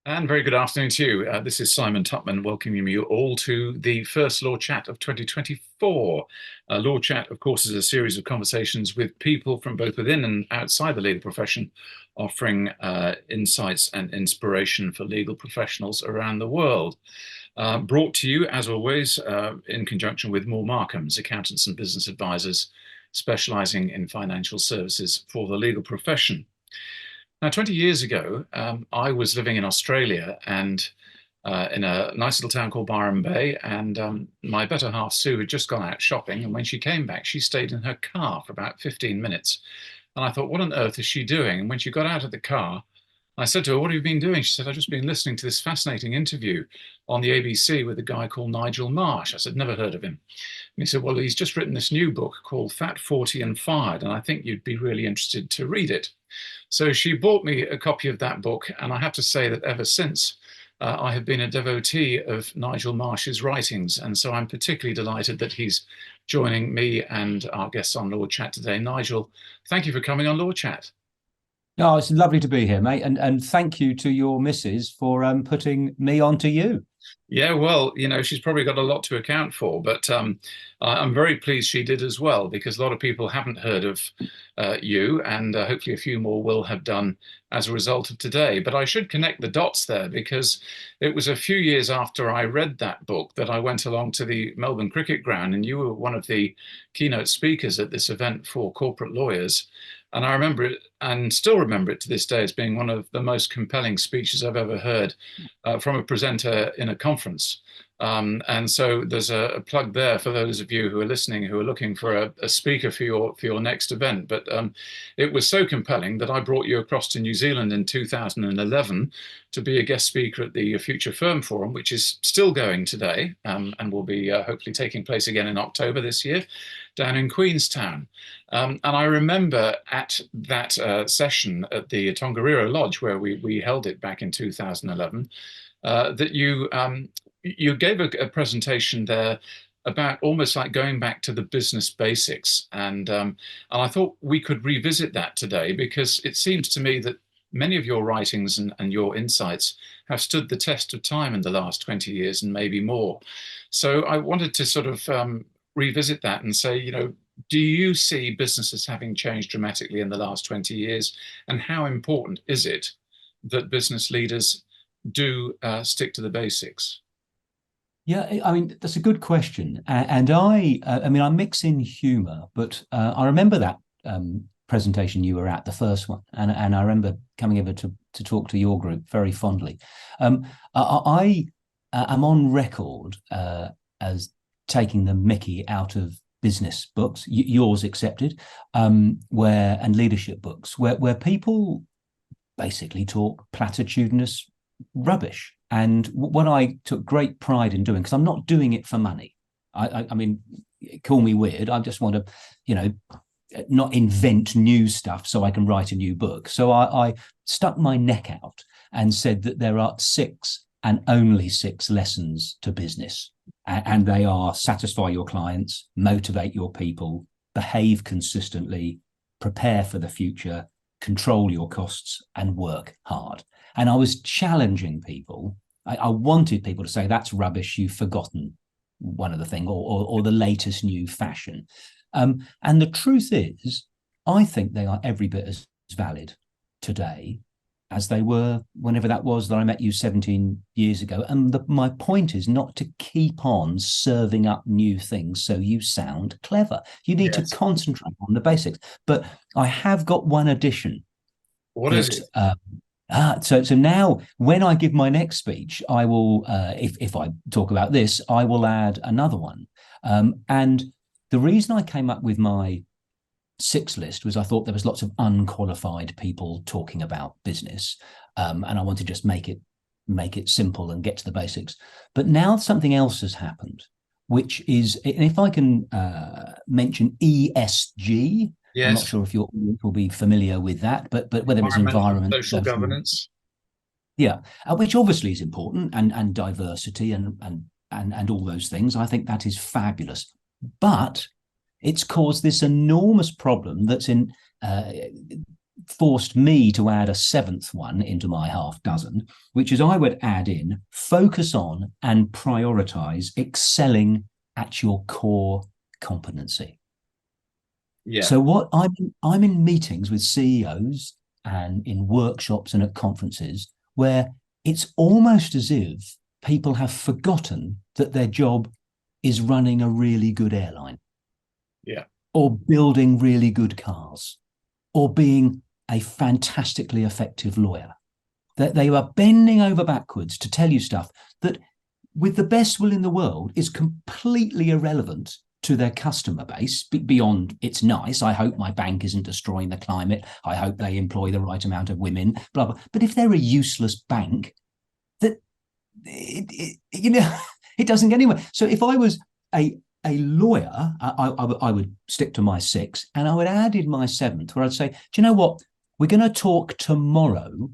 And very good afternoon to you. This is Simon Tupman welcoming you all to the first Law Chat of 2024. Law Chat, of course, is a series of conversations with people from both within and outside the legal profession, offering insights and inspiration for legal professionals around the world. Brought to you, as always, in conjunction with Moore Markhams, accountants and business advisors specializing in financial services for the legal profession. Now, 20 years ago, I was living in Australia and in a nice little town called Byron Bay. And my better half, Sue, had just gone out shopping. And when she came back, she stayed in her car for about 15 minutes. And I thought, what on earth is she doing? And when she got out of the car, I said to her, what have you been doing? She said, I've just been listening to this fascinating interview on the ABC with a guy called Nigel Marsh. I said, never heard of him. And he said, well, he's just written this new book called Fat, 40 and Fired, and I think you'd be really interested to read it. So she bought me a copy of that book, and I have to say that ever since, I have been a devotee of Nigel Marsh's writings, and so I'm particularly delighted that he's joining me and our guests on Law Chat today. Nigel, thank you for coming on Law Chat. Oh, it's lovely to be here, mate, and thank you to your missus for putting me on to you. Yeah, well, she's probably got a lot to account for, but I'm very pleased she did as well, because a lot of people haven't heard of you, and hopefully a few more will have done as a result of today. But I should connect the dots there, because it was a few years after I read that book that I went along to the Melbourne Cricket Ground, and you were one of the keynote speakers at this event for corporate lawyers. And I remember it and still remember it to this day as being one of the most compelling speeches I've ever heard from a presenter in a conference. And so there's a plug there for those of you who are listening who are looking for a speaker for your next event. But it was so compelling that I brought you across to New Zealand in 2011 to be a guest speaker at the Future Firm Forum, which is still going today and will be hopefully taking place again in October this year down in Queenstown. And I remember at that session at the Tongariro Lodge, where we held it back in 2011, that you gave a presentation there about almost like going back to the business basics. And I thought we could revisit that today, because it seems to me that many of your writings and your insights have stood the test of time in the last 20 years and maybe more. So I wanted to sort of revisit that and say, do you see businesses having changed dramatically in the last 20 years? And how important is it that business leaders do stick to the basics? Yeah, I mean that's a good question, and I mean I mix in humour, but I remember that presentation you were at, the first one, and I remember coming over to talk to your group very fondly. I am on record as taking the mickey out of business books, yours accepted, where and leadership books, where people basically talk platitudinous rubbish. And what I took great pride in doing, because I'm not doing it for money. I mean, call me weird. I just want to, not invent new stuff so I can write a new book. So I stuck my neck out and said that there are 6 and only 6 lessons to business. And they are: satisfy your clients, motivate your people, behave consistently, prepare for the future, control your costs, and work hard. And I was challenging people. I wanted people to say, that's rubbish, you've forgotten one of the thing, or the latest new fashion. And the truth is, I think they are every bit as valid today as they were whenever that was that I met you 17 years ago. And my point is not to keep on serving up new things so you sound clever. You need to concentrate on the basics. But I have got one addition. What is it? So now, when I give my next speech, I will, if I talk about this, I will add another one. And the reason I came up with my 6 list was I thought there was lots of unqualified people talking about business, and I want to just make it simple and get to the basics. But now something else has happened, which is, and if I can mention ESG. Yes. I'm not sure if your audience will be familiar with that, but whether it's environment, social governance, yeah, which obviously is important, and diversity and all those things. I think that is fabulous, but it's caused this enormous problem that's forced me to add a seventh one into my half dozen, which is I would add in focus on and prioritize excelling at your core competency. Yeah. So what I'm in meetings with CEOs and in workshops and at conferences where it's almost as if people have forgotten that their job is running a really good airline, Yeah. or building really good cars, or being a fantastically effective lawyer. That they are bending over backwards to tell you stuff that, with the best will in the world, is completely irrelevant to their customer base beyond it's nice. I hope my bank isn't destroying the climate. I hope they employ the right amount of women, blah, blah. But if they're a useless bank, that it doesn't get anywhere. So if I was a lawyer, I would stick to my six, and I would add in my seventh, where I'd say, do you know what? We're going to talk tomorrow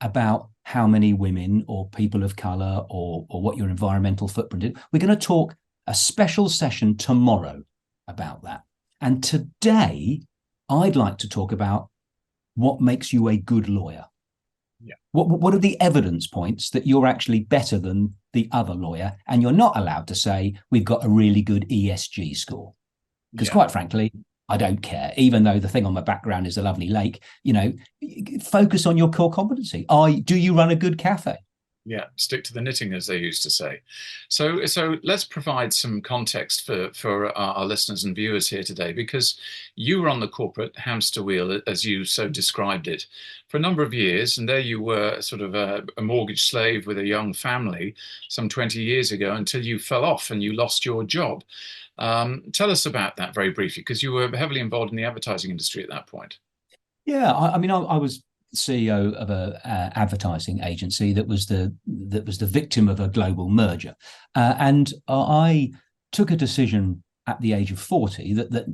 about how many women or people of color or what your environmental footprint is. We're going to talk a special session tomorrow about that. And today, I'd like to talk about what makes you a good lawyer. Yeah. What are the evidence points that you're actually better than the other lawyer? And you're not allowed to say, we've got a really good ESG score. Because quite frankly, I don't care, even though the thing on my background is a lovely lake. Focus on your core competency. Do you run a good cafe? Yeah, stick to the knitting, as they used to say. So let's provide some context for our listeners and viewers here today, because you were on the corporate hamster wheel, as you so described it, for a number of years, and there you were, sort of a mortgage slave with a young family, some 20 years ago, until you fell off and you lost your job. Tell us about that very briefly, because you were heavily involved in the advertising industry at that point. Yeah, I mean, I was CEO of a advertising agency that was the victim of a global merger, and I took a decision at the age of 40 that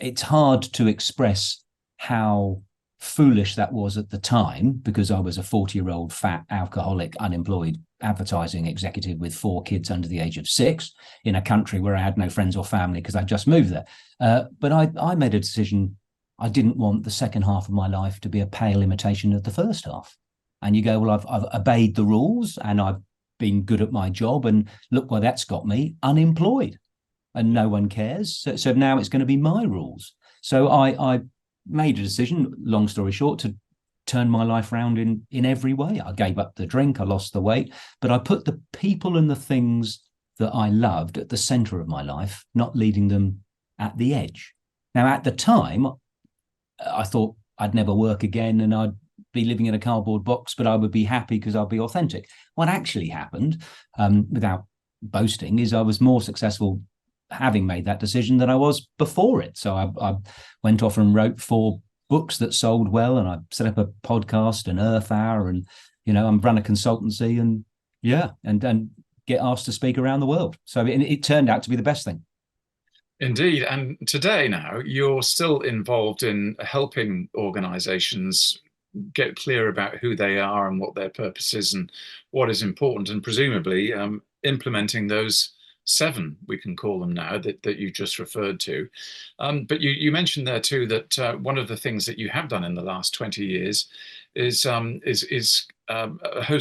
it's hard to express how foolish that was at the time, because I was a 40-year-old fat alcoholic unemployed advertising executive with 4 kids under the age of 6 in a country where I had no friends or family because I just moved there. But I made a decision. I didn't want the second half of my life to be a pale imitation of the first half. And you go, well, I've obeyed the rules and I've been good at my job, and look where that's got me, unemployed, and no one cares. So now it's going to be my rules. So I made a decision, long story short, to turn my life around in every way. I gave up the drink, I lost the weight, but I put the people and the things that I loved at the center of my life, not leading them at the edge. Now, at the time, I thought I'd never work again and I'd be living in a cardboard box, but I would be happy because I'd be authentic. What actually happened, without boasting, is I was more successful having made that decision than I was before it. So I went off and wrote 4 books that sold well, and I set up a podcast, an Earth Hour, and I'm run a consultancy, and and get asked to speak around the world. So it turned out to be the best thing. Indeed. And today now, you're still involved in helping organizations get clear about who they are and what their purpose is and what is important, and presumably implementing those 7, we can call them now, that you just referred to. But you mentioned there too that one of the things that you have done in the last 20 years is host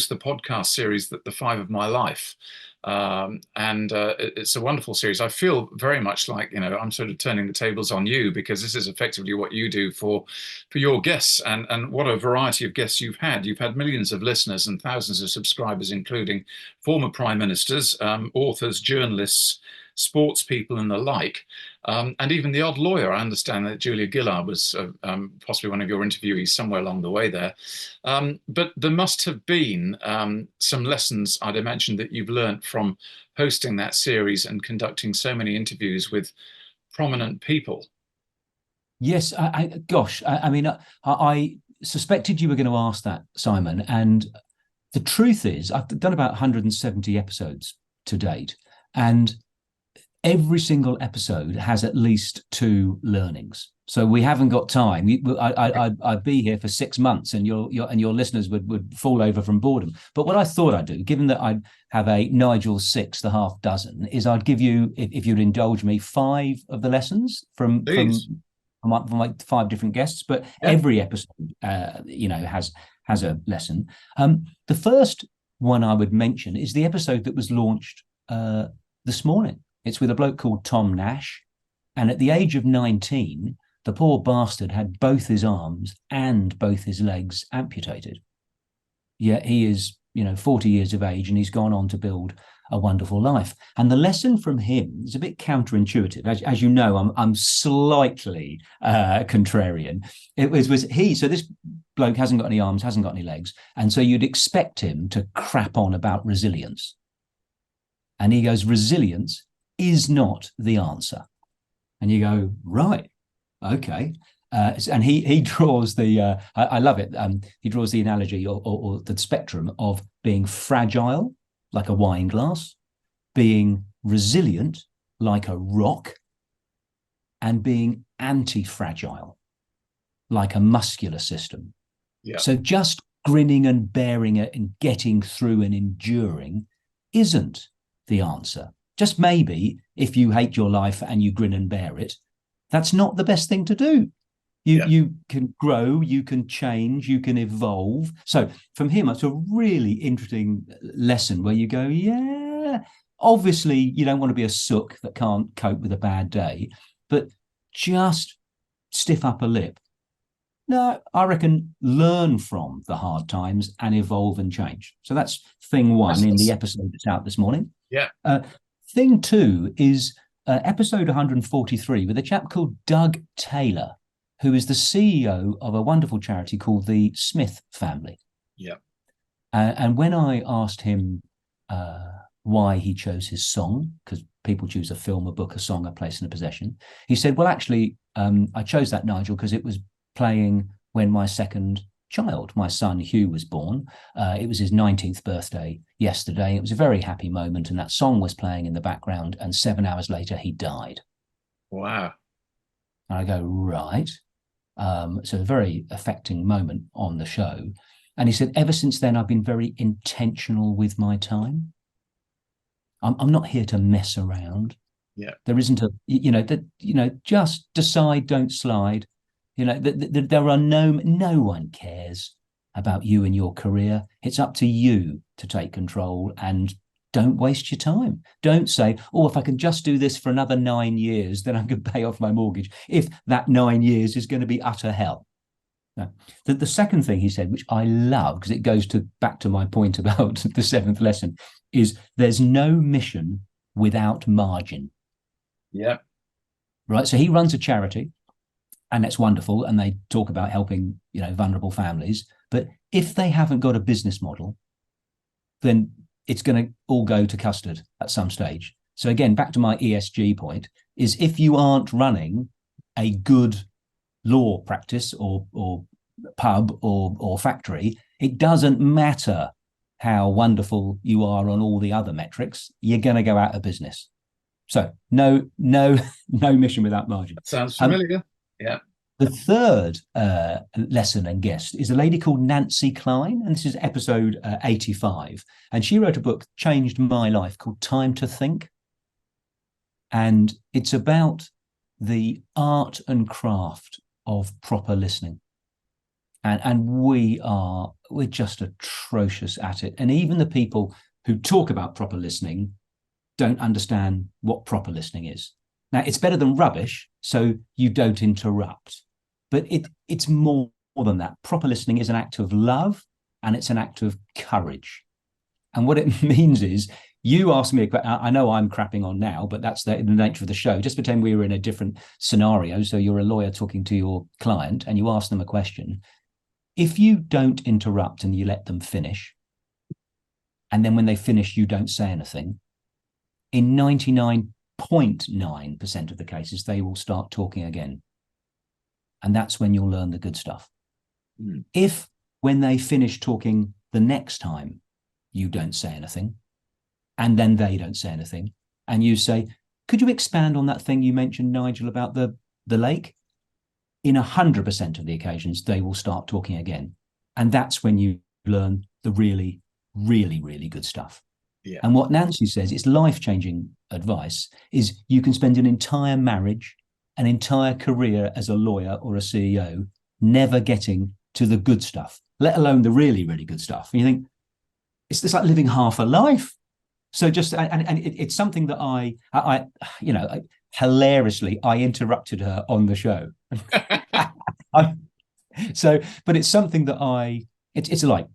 the podcast series, that The 5 of My Life. And it's a wonderful series. I feel very much like, I'm sort of turning the tables on you, because this is effectively what you do for your guests, and what a variety of guests you've had. You've had millions of listeners and thousands of subscribers, including former prime ministers, authors, journalists, sports people, and the like, and even the odd lawyer. I understand that Julia Gillard was possibly one of your interviewees somewhere along the way there. But there must have been some lessons, I'd imagine, that you've learned from hosting that series and conducting so many interviews with prominent people. Yes, I mean, I suspected you were going to ask that, Simon. And the truth is, I've done about 170 episodes to date, and every single episode has at least 2 learnings. So we haven't got time. I'd be here for 6 months, and your listeners would fall over from boredom. But what I thought I'd do, given that I'd have a Nigel 6, the half dozen, is I'd give you, if you'd indulge me, 5 of the lessons from Please. from like 5 different guests, but Yeah. every episode, has a lesson. The first one I would mention is the episode that was launched this morning. It's with a bloke called Tom Nash, and at the age of 19, the poor bastard had both his arms and both his legs amputated. Yet he is, 40 years of age, and he's gone on to build a wonderful life. And the lesson from him is a bit counterintuitive. As you know, I'm slightly contrarian. It was he. So this bloke hasn't got any arms, hasn't got any legs. And so you'd expect him to crap on about resilience. And he goes, resilience is not the answer. And you go, right, okay. And he draws the, I love it. He draws the analogy or the spectrum of being fragile, like a wine glass, being resilient, like a rock, and being anti-fragile, like a muscular system. Yeah. So just grinning and bearing it and getting through and enduring isn't the answer. Just maybe if you hate your life and you grin and bear it, that's not the best thing to do. You can grow, you can change, you can evolve. So from him, it's a really interesting lesson where you go, yeah, obviously you don't want to be a sook that can't cope with a bad day, but just stiff upper lip. No, I reckon learn from the hard times and evolve and change. So that's thing one in the episode that's out this morning. Yeah. Thing two is episode 143 with a chap called Doug Taylor, who is the CEO of a wonderful charity called the Smith Family. Yeah. And when I asked him why he chose his song, because people choose a film, a book, a song, a place, and a possession, he said, well, actually, I chose that, Nigel, because it was playing when my second child, my son Hugh, was born. It was his 19th birthday yesterday. It was a very happy moment, and that song was playing in the background, and 7 hours later, he died. Wow. And I go, right. So a very affecting moment on the show. And he said, ever since then, I've been very intentional with my time. I'm not here to mess around. Yeah. There isn't just decide, don't slide. There are no one cares about you and your career. It's up to you to take control and don't waste your time. Don't say, oh, if I can just do this for another 9 years, then I can pay off my mortgage, if that 9 years is going to be utter hell. No. The second thing he said, which I love, because it goes back to my point about the seventh lesson, is there's no mission without margin. Yeah. Right. So he runs a charity, and that's wonderful. And they talk about helping, vulnerable families. But if they haven't got a business model, then it's going to all go to custard at some stage. So again, back to my ESG point, is if you aren't running a good law practice or pub or factory, it doesn't matter how wonderful you are on all the other metrics, you're going to go out of business. So no mission without margin. That sounds familiar. Yeah. The third lesson and guest is a lady called Nancy Klein, and this is episode 85. And she wrote a book, changed my life, called Time to Think. And it's about the art and craft of proper listening. And we're just atrocious at it. And even the people who talk about proper listening don't understand what proper listening is. Now, it's better than rubbish, so you don't interrupt. But it's more than that. Proper listening is an act of love, and it's an act of courage. And what it means is, you ask me a question. I know I'm crapping on now, but that's the nature of the show. Just pretend we were in a different scenario. So you're a lawyer talking to your client, and you ask them a question. If you don't interrupt and you let them finish, and then when they finish, you don't say anything, in 99.9% of the cases, they will start talking again. And that's when you'll learn the good stuff. Mm. If when they finish talking the next time, you don't say anything, and then they don't say anything, and you say, could you expand on that thing you mentioned, Nigel, about the lake? In 100% of the occasions, they will start talking again. And that's when you learn the really, really, really good stuff. Yeah. And what Nancy says, it's life-changing advice, is you can spend an entire marriage an entire career as a lawyer or a CEO, never getting to the good stuff, let alone the really, really good stuff. And you think, it's like living half a life. So just, and it's something that hilariously, I interrupted her on the show. I, so, but it's something that it's like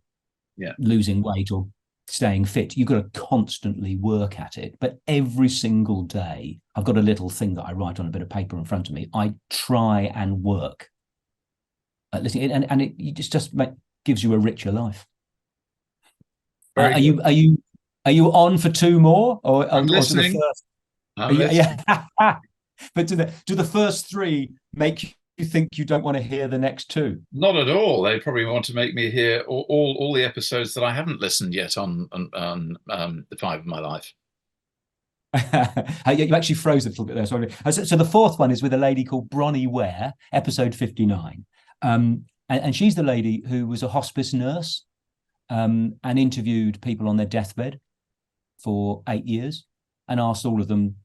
Yeah. losing weight or staying fit. You've got to constantly work at it. But every single day, I've got a little thing that I write on a bit of paper in front of me. I try and work at listening, and it just gives you a richer life. Very Are good. you on for two more, I'm or to the listening. first? I'm listening. Yeah. But do the first three make you think you don't want to hear the next two? Not at all. They probably want to make me hear all the episodes that I haven't listened yet on the Five of My Life. You actually froze a little bit there. Sorry. So the fourth one is with a lady called Bronnie Ware, episode 59. And she's the lady who was a hospice nurse and interviewed people on their deathbed for 8 years and asked all of them,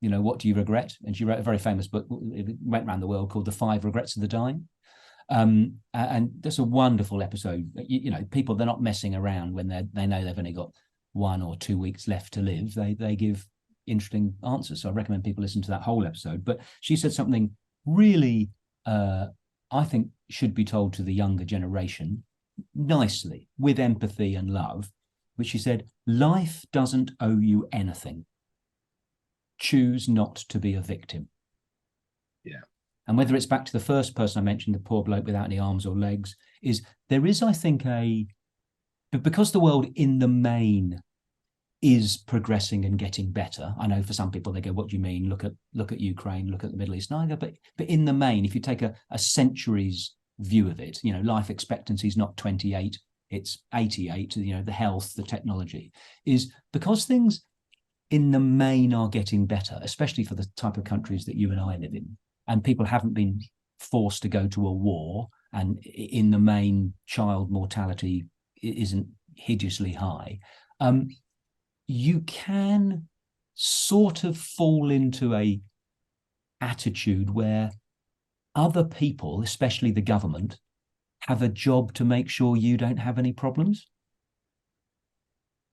what do you regret? And she wrote a very famous book. It went around the world called The Five Regrets of the Dying. And that's a wonderful episode. People, they're not messing around when they know they've only got 1 or 2 weeks left to live. They give interesting answers. So I recommend people listen to that whole episode. But she said something really, I think, should be told to the younger generation nicely, with empathy and love, which she said, life doesn't owe you anything. Choose not to be a victim. Yeah. And whether it's back to the first person I mentioned, the poor bloke without any arms or legs, there is, I think, because the world in the main is progressing and getting better. I know for some people they go, what do you mean? Look at Ukraine, look at the Middle East. No, I go, but in the main, if you take a century's view of it, life expectancy is not 28, it's 88, the health, the technology, is because things in the main are getting better, especially for the type of countries that you and I live in. And people haven't been forced to go to a war. And in the main, child mortality isn't hideously high. You can sort of fall into a attitude where other people, especially the government, have a job to make sure you don't have any problems.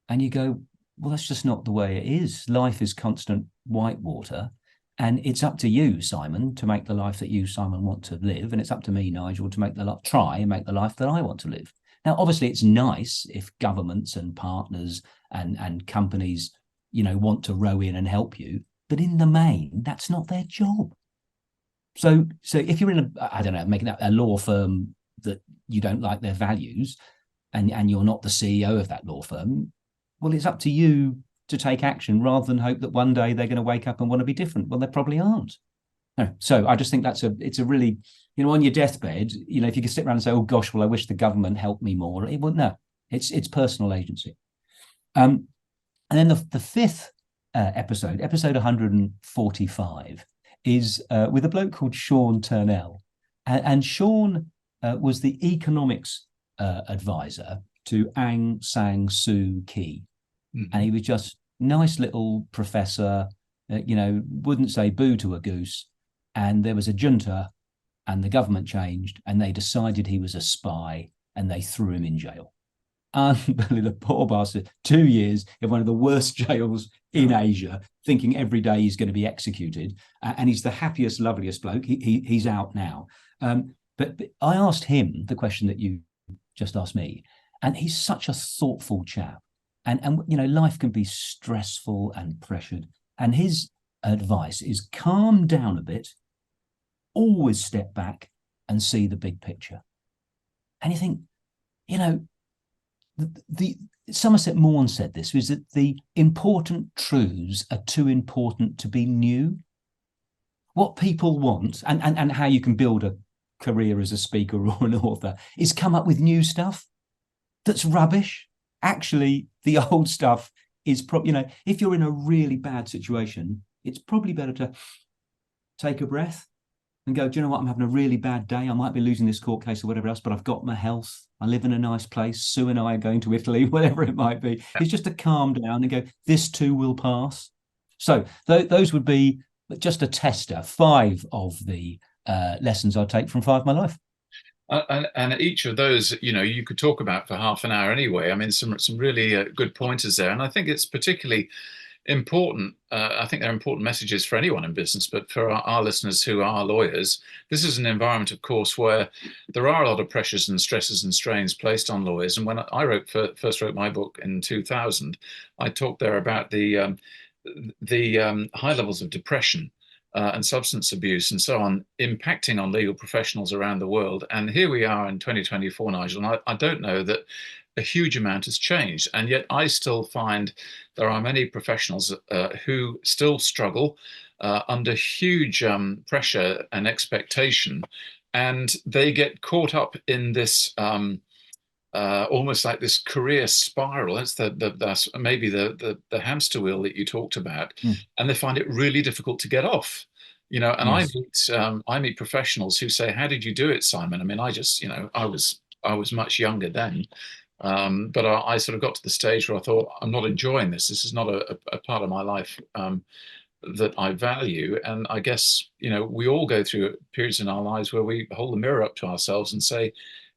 And you go, well, that's just not the way it is. Life is constant whitewater. And it's up to you, Simon, to make the life that you, Simon, want to live. And it's up to me, Nigel, to try and make the life that I want to live. Now, obviously, it's nice if governments and partners and companies, want to row in and help you. But in the main, that's not their job. So if you're in making a law firm that you don't like their values and you're not the CEO of that law firm, well, it's up to you to take action rather than hope that one day they're going to wake up and want to be different. Well, they probably aren't. No. So I just think it's a really, on your deathbed, if you can sit around and say, oh gosh, well, I wish the government helped me more. It won't. No, it's personal agency. And then the fifth episode 145, is with a bloke called Sean Turnell. And Sean was the economics advisor to Aung San Suu Kyi. Mm-hmm. And he was just nice little professor, wouldn't say boo to a goose. And there was a junta and the government changed and they decided he was a spy and they threw him in jail. Unbelievable, the poor bastard, 2 years in one of the worst jails in Asia, thinking every day he's going to be executed. And he's the happiest, loveliest bloke. He's out now. But I asked him the question that you just asked me, and he's such a thoughtful chap. And life can be stressful and pressured. And his advice is calm down a bit, always step back and see the big picture. And you think, the Somerset Maugham said this, was that the important truths are too important to be new. What people want and how you can build a career as a speaker or an author is come up with new stuff that's rubbish. Actually, the old stuff is probably, if you're in a really bad situation, it's probably better to take a breath and go, do you know what? I'm having a really bad day. I might be losing this court case or whatever else, but I've got my health. I live in a nice place. Sue and I are going to Italy, whatever it might be. It's just to calm down and go, this too will pass. So those would be just a tester, 5 of the lessons I take from Five of My Life. And each of those, you could talk about for half an hour anyway. I mean, some really good pointers there, and I think it's particularly important. I think they're important messages for anyone in business, but for our listeners who are lawyers, this is an environment, of course, where there are a lot of pressures and stresses and strains placed on lawyers. And when I first wrote my book in 2000, I talked there about the high levels of depression and substance abuse and so on impacting on legal professionals around the world. And here we are in 2024, Nigel, and I don't know that a huge amount has changed. And yet I still find there are many professionals who still struggle under huge pressure and expectation. And they get caught up in this almost like this career spiral. That's maybe the hamster wheel that you talked about, Mm. and they find it really difficult to get off. And Yes. I meet professionals who say, "How did you do it, Simon?" I mean, I just I was much younger then, but I sort of got to the stage where I thought, I'm not enjoying this. This is not a part of my life that I value. And I guess, we all go through periods in our lives where we hold the mirror up to ourselves and say,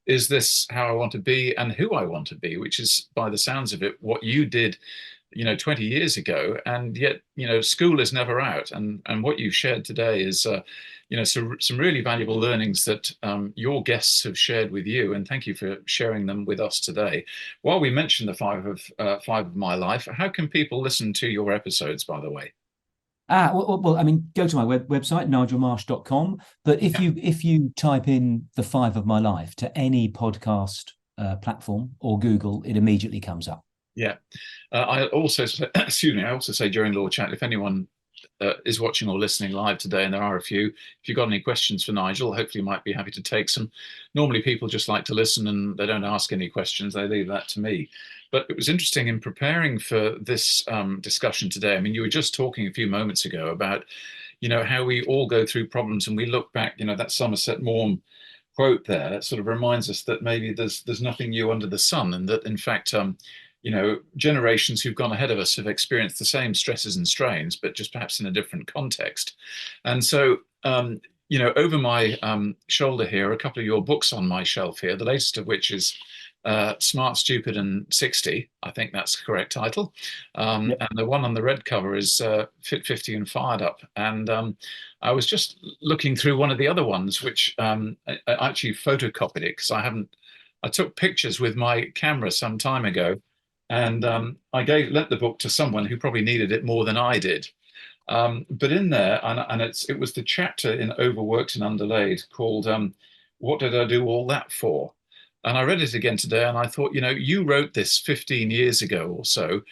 is this how I want to be and who I want to be? Which is, by the sounds of it, what you did, 20 years ago. And yet, school is never out. And what you've shared today is, some really valuable learnings that your guests have shared with you. And thank you for sharing them with us today. While we mention the five of my life, how can people listen to your episodes, by the way? Well, I mean, go to my website, nigelmarsh.com. But if Yeah. you type in the Five of My Life to any podcast platform or Google, it immediately comes up. Yeah. I also say, excuse me, I also say during Law Chat, if anyone is watching or listening live today, and there are a few, if you've got any questions for Nigel, hopefully you might be happy to take some. Normally people just like to listen and they don't ask any questions, they leave that to me. But it was interesting in preparing for this discussion today. I mean, you were just talking a few moments ago about, how we all go through problems and we look back, that Somerset Maugham quote there, that sort of reminds us that maybe there's nothing new under the sun, and that in fact, generations who've gone ahead of us have experienced the same stresses and strains, but just perhaps in a different context. And so, over my shoulder here, a couple of your books on my shelf here, the latest of which is Smart, Stupid, and 60. I think that's the correct title. Yep. And the one on the red cover is Fit 50 and Fired Up. And I was just looking through one of the other ones, which I actually photocopied it because I took pictures with my camera some time ago, and I lent the book to someone who probably needed it more than I did. But in there, and it was the chapter in Overworked and Underlaid called "What Did I Do All That For?" And I read it again today, and I thought, you wrote this 15 years ago or so,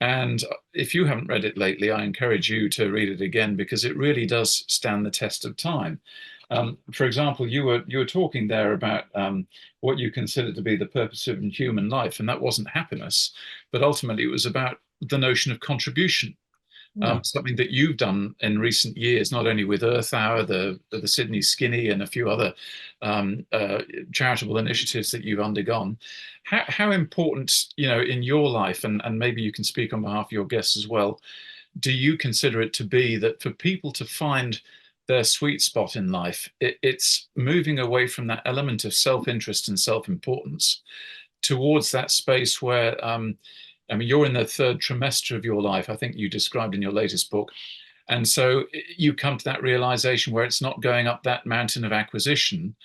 and if you haven't read it lately, I encourage you to read it again because it really does stand the test of time. For example, you were talking there about what you consider to be the purpose of human life, and that wasn't happiness, but ultimately it was about the notion of contribution. Yeah. Something that you've done in recent years, not only with Earth Hour, the Sydney Skinny, and a few other charitable initiatives that you've undergone. How important, in your life, and maybe you can speak on behalf of your guests as well, do you consider it to be that for people to find their sweet spot in life, it's moving away from that element of self-interest and self-importance towards that space where, I mean, you're in the third trimester of your life, I think you described in your latest book. And so you come to that realization where it's not going up that mountain of acquisition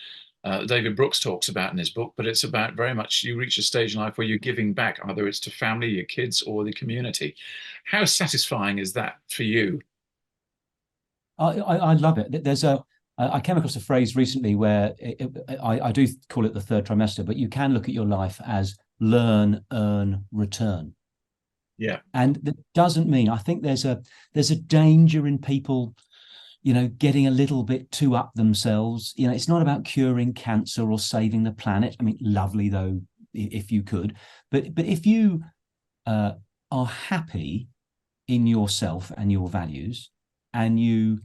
David Brooks talks about in his book, but it's about very much you reach a stage in life where you're giving back, either it's to family, your kids, or the community. How satisfying is that for you? I love it. I came across a phrase recently where I do call it the third trimester, but you can look at your life as learn, earn, return. Yeah. And that doesn't mean, I think there's a danger in people, getting a little bit too up themselves. It's not about curing cancer or saving the planet. I mean, lovely though, if you could, but if you are happy in yourself and your values, and you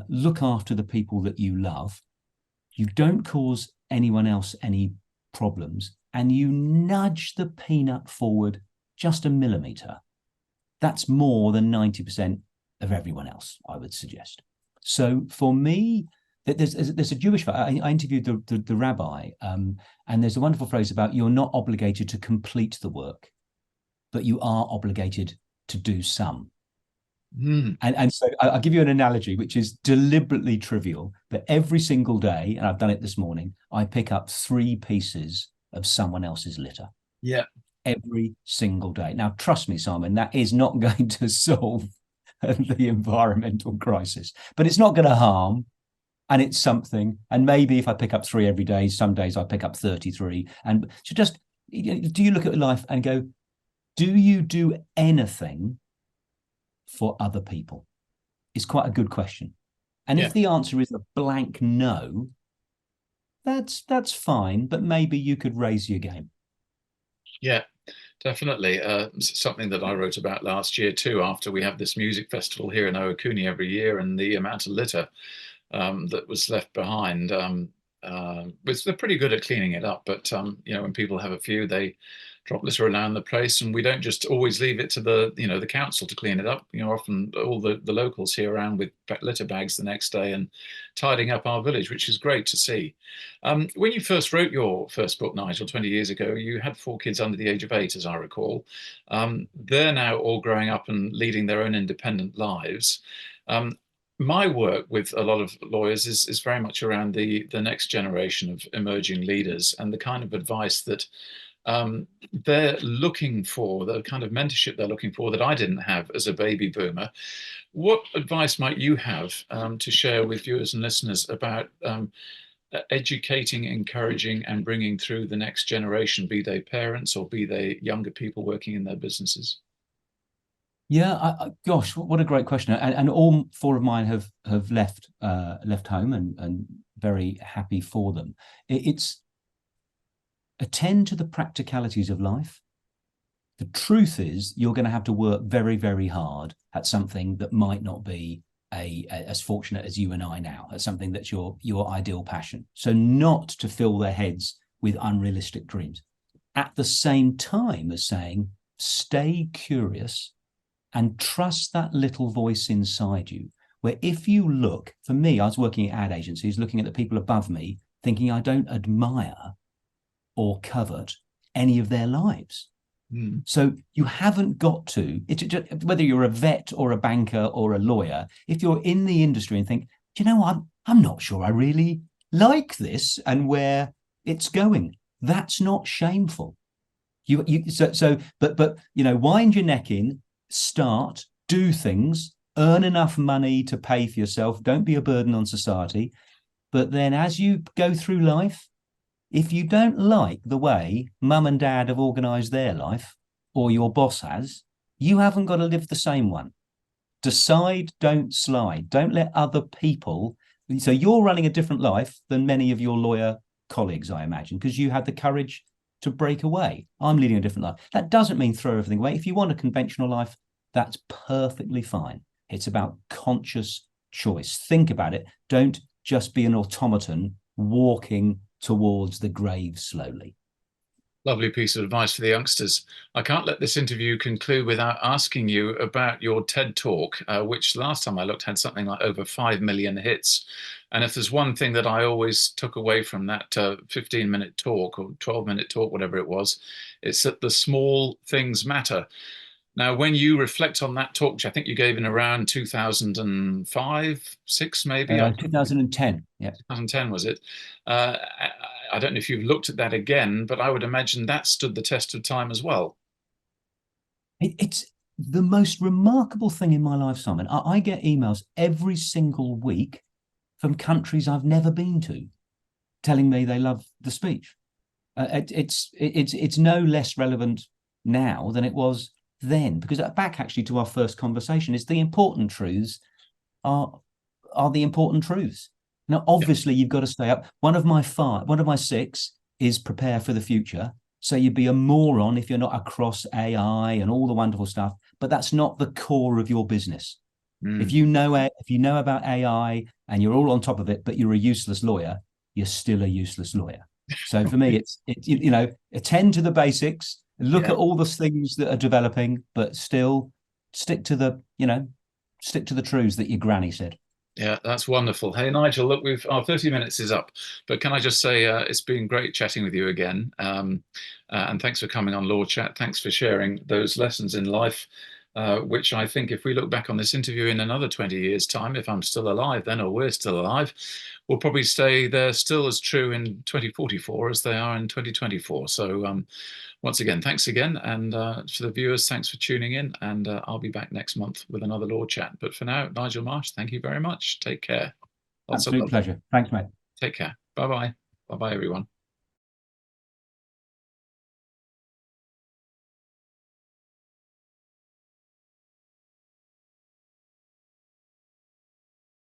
look after the people that you love, you don't cause anyone else any problems, and you nudge the peanut forward just a millimeter, that's more than 90% of everyone else, I would suggest. So for me, there's a Jewish. I interviewed the rabbi, and there's a wonderful phrase about you're not obligated to complete the work, but you are obligated to do some. Mm. And so I'll give you an analogy, which is deliberately trivial, but every single day, and I've done it this morning, I pick up 3 pieces of someone else's litter Yeah. every single day. Now, trust me, Simon, that is not going to solve the environmental crisis, but it's not going to harm. And it's something. And maybe if I pick up 3 every day, some days I pick up 33. And so just, do you look at life and go, do you do anything for other people? It's quite a good question. And Yeah. if the answer is a blank no, that's fine, but maybe you could raise your game. Yeah. Definitely. Something that I wrote about last year too, after we have this music festival here in Owakuni every year, and the amount of litter that was left behind. They're pretty good at cleaning it up, but when people have a few, they drop litter around the place, and we don't just always leave it to the council to clean it up. Often all the locals here around with litter bags the next day and tidying up our village, which is great to see. When you first wrote your first book, Nigel, 20 years ago, you had 4 kids under the age of 8, as I recall. They're now all growing up and leading their own independent lives. My work with a lot of lawyers is very much around the next generation of emerging leaders and the kind of advice that they're looking for, the kind of mentorship they're looking for that I didn't have as a baby boomer. What advice might you have to share with viewers and listeners about educating, encouraging, and bringing through the next generation, be they parents or be they younger people working in their businesses? Yeah, gosh, what a great question. And all 4 of mine have left home, and very happy for them. It's attend to the practicalities of life. The truth is, you're going to have to work very, very hard at something that might not be as fortunate as you and I now, at something that's your ideal passion. So not to fill their heads with unrealistic dreams. At the same time as saying, stay curious and trust that little voice inside you, where if you look, for me, I was working at ad agencies, looking at the people above me, thinking I don't admire or covet any of their lives. Mm. So you haven't got to, whether you're a vet or a banker or a lawyer, if you're in the industry and think, I'm not sure I really like this and where it's going, that's not shameful. But wind your neck in, start, do things, earn enough money to pay for yourself. Don't be a burden on society. But then as you go through life, if you don't like the way mum and dad have organized their life, or your boss has, you haven't got to live the same one. Decide, don't slide. Don't let other people. So you're running a different life than many of your lawyer colleagues, I imagine, because you had the courage to break away. I'm leading a different life. That doesn't mean throw everything away. If you want a conventional life, that's perfectly fine. It's about conscious choice. Think about it. Don't just be an automaton walking towards the grave slowly. Lovely piece of advice for the youngsters. I can't let this interview conclude without asking you about your TED Talk, which last time I looked had something like over 5 million hits. And if there's one thing that I always took away from that 15-minute talk or 12-minute talk, whatever it was, it's that the small things matter. Now, when you reflect on that talk, which I think you gave in around 2005, 6 maybe? 2010, yeah. 2010, was it? I don't know if you've looked at that again, but I would imagine that stood the test of time as well. It's the most remarkable thing in my life, Simon. I get emails every single week from countries I've never been to telling me they love the speech. It's no less relevant now than it was then, because back actually to our first conversation is the important truths are the important truths. Now, obviously, you've got to stay up. One of my 6 is prepare for the future. So you'd be a moron if you're not across AI and all the wonderful stuff, but that's not the core of your business. Mm. If you know about AI and you're all on top of it, but you're a useless lawyer, you're still a useless lawyer. So for me, it's attend to the basics, look at all the things that are developing, but still stick to the stick to the truths that your granny said. Yeah, that's wonderful. Hey, Nigel, look, we've our 30 minutes is up, but can I just say it's been great chatting with you again. And thanks for coming on Law Chat. Thanks for sharing those lessons in life, which I think if we look back on this interview in another 20 years' time, if I'm still alive then, or we're still alive, will probably stay there still as true in 2044 as they are in 2024. So once again, thanks again. And for the viewers, thanks for tuning in. And I'll be back next month with another Law Chat. But for now, Nigel Marsh, thank you very much. Take care. Lots of Absolute love. pleasure. Thanks, mate. Take care. Bye bye. Bye bye, everyone.